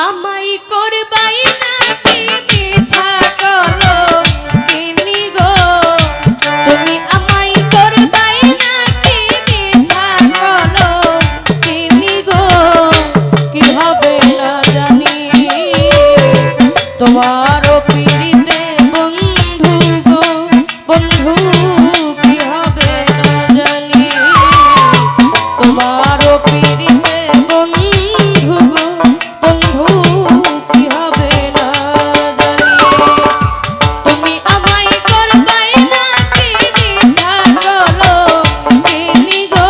আমায় করবাই নাকি মিছা কলঙ্কিনী গো তুমি আমায় করবাই নাকি মিছা কলঙ্কিনী গো কি হবে না জানি তোমারও পিড়িতে বন্ধু গো বন্ধু কি হবে না জানি তোমারও পিড়িতে বন্ধু গো বন্ধু কি হবে না জানি তুমি আমায় করবাই নাকি মিছা কলঙ্কিনী গো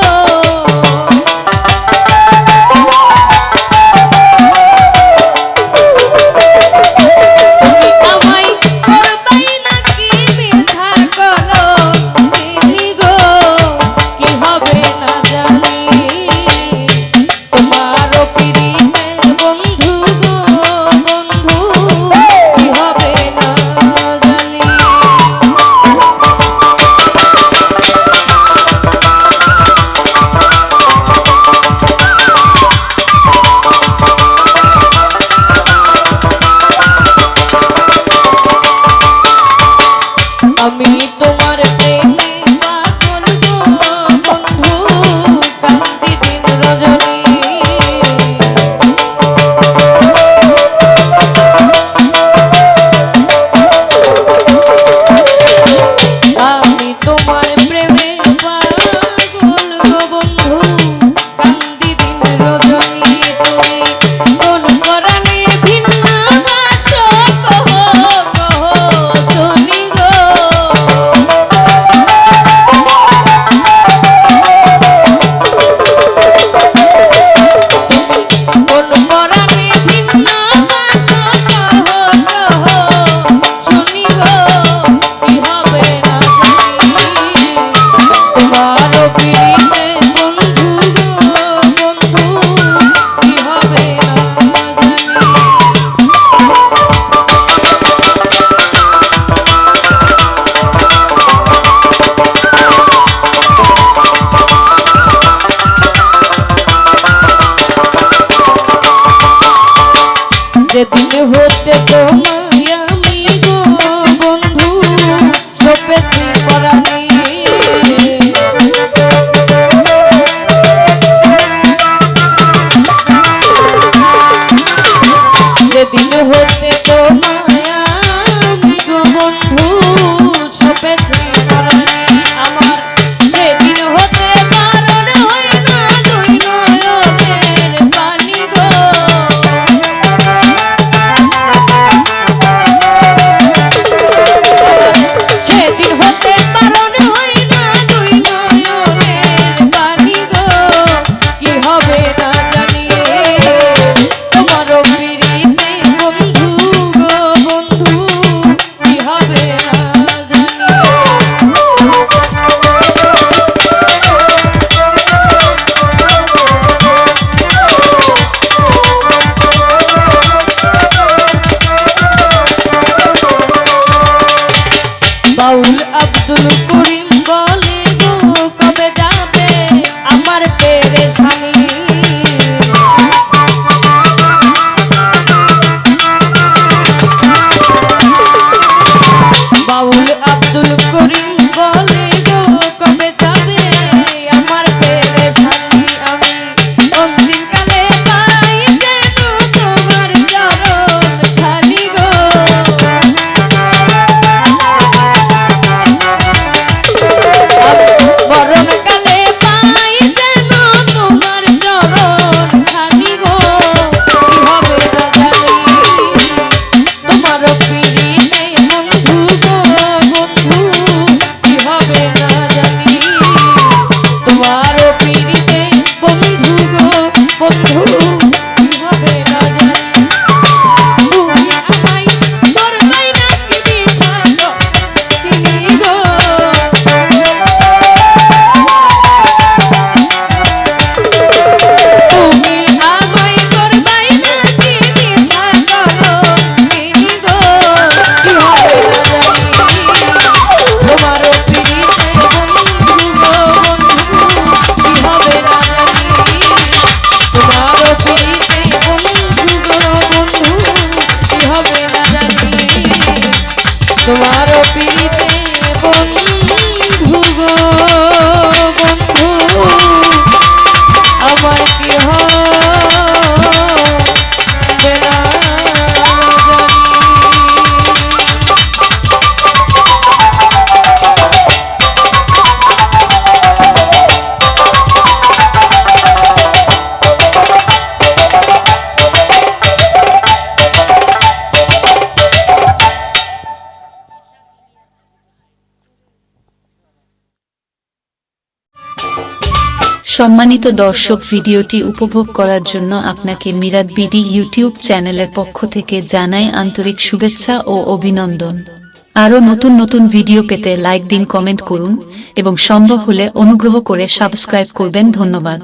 আমি তোমার প্রেমে পাগল গো বন্ধু কান্দি দিন রজনী আমি তোমার প্রেমে পাগল গো বন্ধু কান্দি দিন রজনী তুমি কোন পরাণে ভিন্ন বাসো কহ কহ শুনি গো কোন পরাণে ভিন্ন বাসো কহ কহ শুনি গো কি হবে না জানি তোমারও পিড়িতে বন্ধু গো বন্ধু কি হবে না জানি যেদিন হতে তোমায় আমি গো বন্ধু সপেছি পরাণী সম্মানিত দর্শক, ভিডিওটি উপভোগ করার জন্য আপনাকে মিরাত বিডি ইউটিউব চ্যানেলের পক্ষ থেকে জানাই আন্তরিক শুভেচ্ছা ও অভিনন্দন। আরও নতুন নতুন ভিডিও পেতে লাইক দিন, কমেন্ট করুন এবং সম্ভব হলে অনুগ্রহ করে সাবস্ক্রাইব করবেন। ধন্যবাদ।